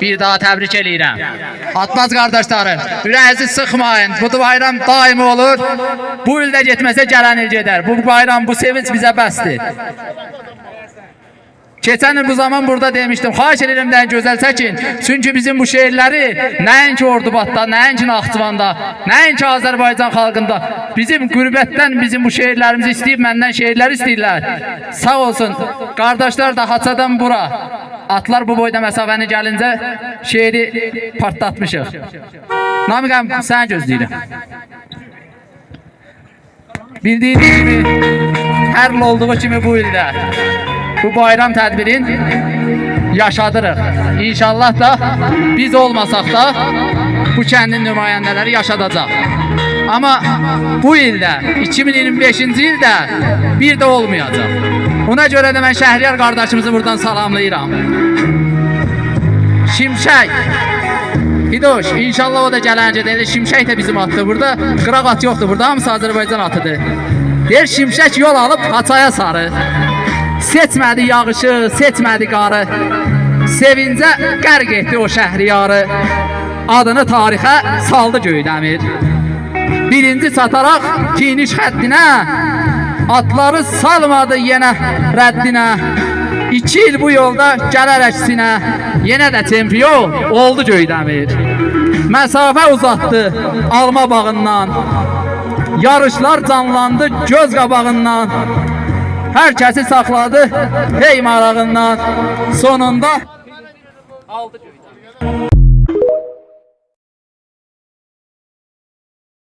Bir daha təbrik eləyirəm. Atmaz qardaşlarım, ürəyinizi sıxmayın. Bu bayram daimi olur. Bu ildə getməsə gələn il gedər. Bu bayram, bu sevinç bizə bəsdir. Keçən il bu zaman burada demişdim, xahiş edirəm dən gözəl çəkin. Çünki bizim bu şeirləri nəinki Ordubadda, nəinki Naxçıvanda, nəinki Azərbaycan xalqında, bizim qürbətdən bizim bu şeirlərimizi istəyib, məndən şeirləri istəyirlər. Sağ olsun, qardaşlar da Haçadan bura. Atlar bu boyda məsafəni gəlincə şeiri partlatmışıq. Namiqəm, səni gözləyirəm. Bildiyiniz kimi, hər il olduğu kimi bu ildə bu bayram tədbirin yaşadırıq. İnşallah da biz olmasaq da bu kəndin nümayəndələri yaşadacaq. Amma bu ildə, 2025-ci ildə bir də olmayacaq. Buna görə də mən Şəhriyar qardaşımızı buradan salamlayıram. Şimşək, Hidoş, inşallah o da gələncə deyir. Şimşək də bizim atdır burada. Qıraq at yoxdur burada, hamısı Azərbaycan atıdır. Deyir, Şimşək yol alıb Haçaya sarı. Seçmədi yağışı, seçmədi qarı. Sevincə qərq etdi o Şəhriyarı. Adını tarixə saldı Göydəmir. Birinci çataraq finiş xəttinə, atları salmadı yenə rəddinə. 2 il bu yolda gələr əksinə, yenə də çempiyon oldu Göydəmir. Məsafə uzatdı alma bağından, yarışlar canlandı göz qabağından. Hər kəsi saxladı hey marağından, sonunda aldı Göydəmir.